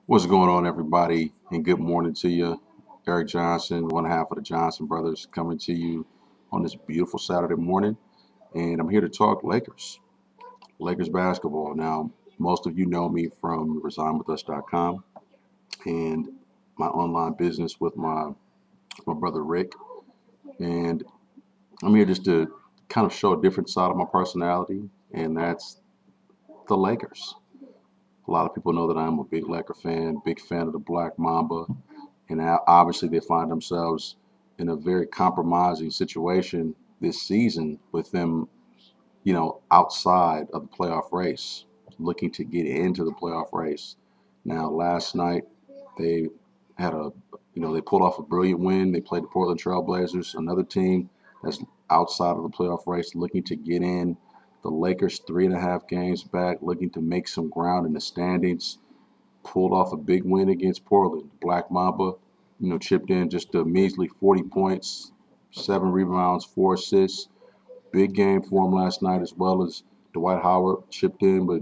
What's going on, everybody? And good morning to you. Eric Johnson, one half of the Johnson brothers, coming to you on this beautiful Saturday morning. And I'm here to talk Lakers, Lakers basketball. Now, most of you know me from resignwithus.com and my online business with my brother Rick. And I'm here just to kind of show a different side of my personality, and that's the Lakers. A lot of people know that I'm a big Laker fan, big fan of the Black Mamba. And obviously, they find themselves in a very compromising situation this season with them, outside of the playoff race, looking to get into the playoff race. Now, last night, they had they pulled off a brilliant win. They played the Portland Trail Blazers, another team that's outside of the playoff race, looking to get in. The Lakers, 3.5 games back, looking to make some ground in the standings, pulled off a big win against Portland. Black Mamba, chipped in just a measly 40 points, 7 rebounds, 4 assists. Big game for him last night, as well as Dwight Howard chipped in, but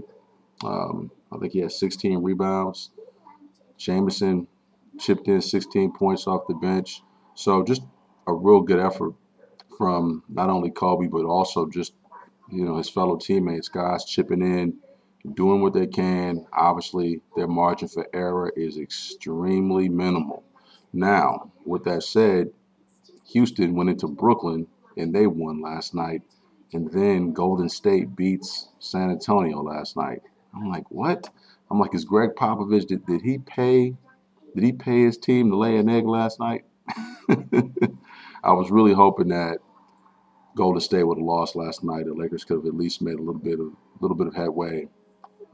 I think he had 16 rebounds. Jamison chipped in 16 points off the bench. So just a real good effort from not only Kobe, but also just his fellow teammates, guys chipping in, doing what they can. Obviously, their margin for error is extremely minimal. Now, with that said, Houston went into Brooklyn and they won last night. And then Golden State beats San Antonio last night. I'm like, what? I'm like, is Greg Popovich, did he pay his team to lay an egg last night? I was really hoping that Golden State would have lost last night. The Lakers could have at least made a little bit of headway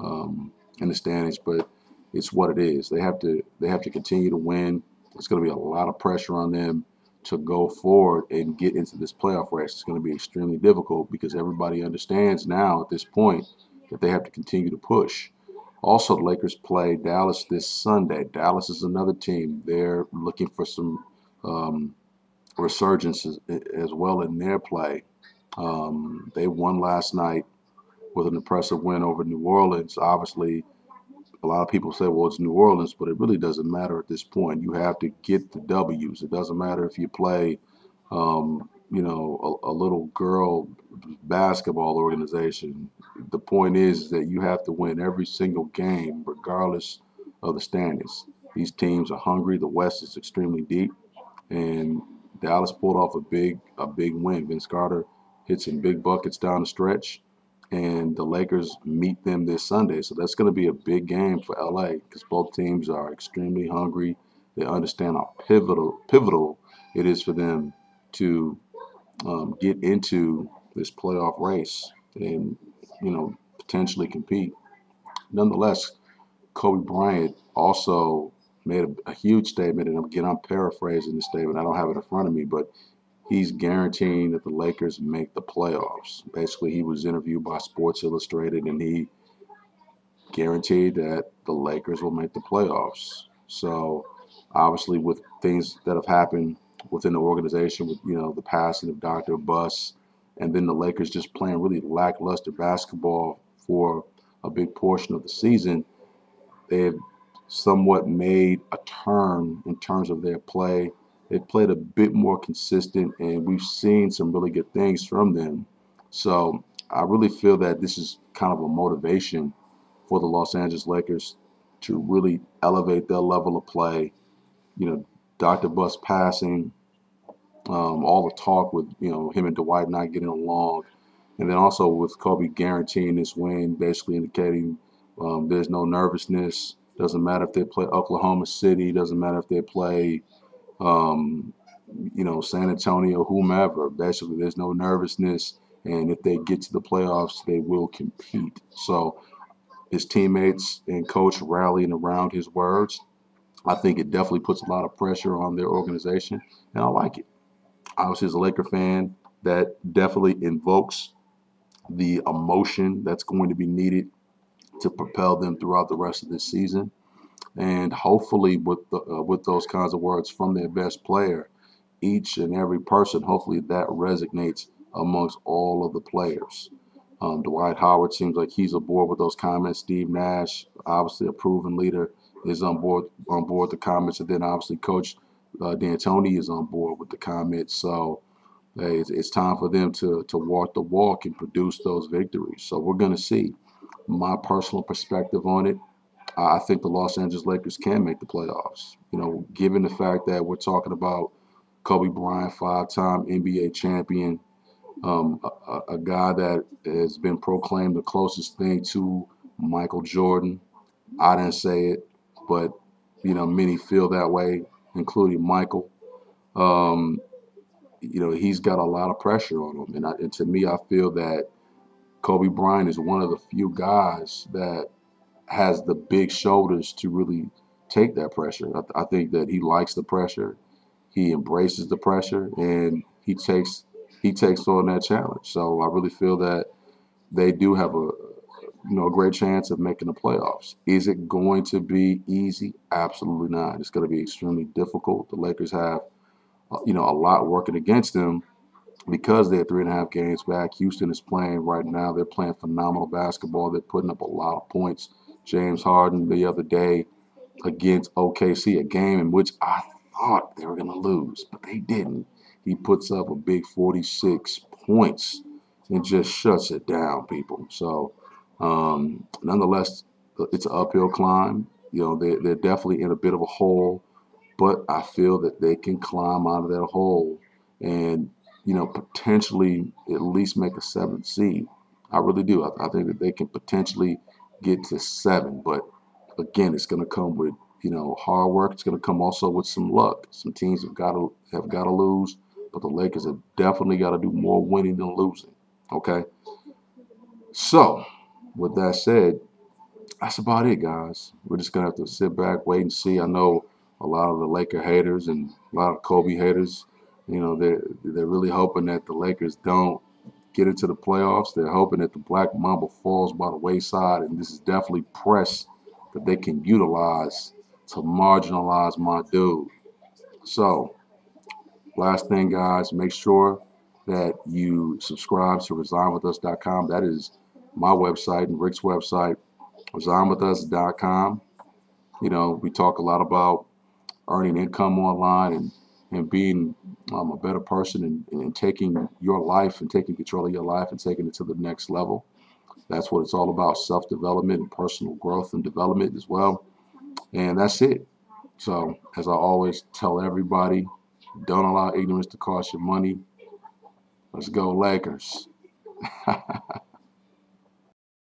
in the standings, but it's what it is. They have to continue to win. It's going to be a lot of pressure on them to go forward and get into this playoff race. It's going to be extremely difficult because everybody understands now at this point that they have to continue to push. Also, the Lakers play Dallas this Sunday. Dallas is another team. They're looking for some resurgence as well in their play. They won last night with an impressive win over New Orleans. Obviously, a lot of people say, well, it's New Orleans, but it really doesn't matter at this point. You have to get the W's. It doesn't matter if you play, a little girl basketball organization. The point is that you have to win every single game, regardless of the standings. These teams are hungry. The West is extremely deep, and Dallas pulled off a big win. Vince Carter hit some big buckets down the stretch, and the Lakers meet them this Sunday. So that's going to be a big game for LA because both teams are extremely hungry. They understand how pivotal it is for them to get into this playoff race and potentially compete. Nonetheless, Kobe Bryant also made a huge statement, and again, I'm paraphrasing the statement. I don't have it in front of me, but he's guaranteeing that the Lakers make the playoffs. Basically, he was interviewed by Sports Illustrated, and he guaranteed that the Lakers will make the playoffs. So, obviously, with things that have happened within the organization, with the passing of Dr. Buss, and then the Lakers just playing really lackluster basketball for a big portion of the season, they've somewhat made a turn in terms of their play. They've played a bit more consistent, and we've seen some really good things from them. So I really feel that this is kind of a motivation for the Los Angeles Lakers to really elevate their level of play. Dr. Buss passing, all the talk with him and Dwight not getting along, and then also with Kobe guaranteeing this win, basically indicating there's no nervousness. Doesn't matter if they play Oklahoma City. Doesn't matter if they play, um, San Antonio, whomever. Basically, there's no nervousness, and if they get to the playoffs, they will compete. So his teammates and coach rallying around his words. I think it definitely puts a lot of pressure on their organization, and I like it. Obviously, as a Laker fan, that definitely invokes the emotion that's going to be needed to propel them throughout the rest of this season. And hopefully, with those kinds of words from their best player, each and every person, hopefully that resonates amongst all of the players. Dwight Howard seems like he's aboard with those comments. Steve Nash, obviously a proven leader, is on board the comments, and then obviously Coach D'Antoni is on board with the comments. So hey, it's time for them to walk the walk and produce those victories. So we're going to see. My personal perspective on it, I think the Los Angeles Lakers can make the playoffs. Given the fact that we're talking about Kobe Bryant, five-time NBA champion, a guy that has been proclaimed the closest thing to Michael Jordan. I didn't say it, but many feel that way, including Michael. Um, he's got a lot of pressure on him, and to me, I feel that Kobe Bryant is one of the few guys that has the big shoulders to really take that pressure. I think that he likes the pressure, he embraces the pressure, and he takes on that challenge. So I really feel that they do have a great chance of making the playoffs. Is it going to be easy? Absolutely not. It's going to be extremely difficult. The Lakers have a lot working against them because they're 3.5 games back. Houston is playing right now. They're playing phenomenal basketball. They're putting up a lot of points. James Harden the other day against OKC, a game in which I thought they were going to lose, but they didn't. He puts up a big 46 points and just shuts it down, people. So, nonetheless, it's an uphill climb. They're definitely in a bit of a hole, but I feel that they can climb out of that hole and, potentially at least make a seventh seed. I really do. I think that they can potentially get to 7, but again, it's going to come with hard work. It's going to come also with some luck. Some teams have got to lose, but the Lakers have definitely got to do more winning than losing. Okay. So, with that said, that's about it, guys. We're just gonna have to sit back, wait and see. I know a lot of the Laker haters and a lot of Kobe haters. They're really hoping that the Lakers don't get into the playoffs. They're hoping that the Black Mamba falls by the wayside, and this is definitely press that they can utilize to marginalize my dude. So, last thing, guys, make sure that you subscribe to resignwithus.com. That is my website and Rick's website, resignwithus.com. We talk a lot about earning income online and being a better person and taking your life and taking control of your life and taking it to the next level. That's what it's all about, self-development and personal growth and development as well. And that's it. So, as I always tell everybody, don't allow ignorance to cost you money. Let's go, Lakers.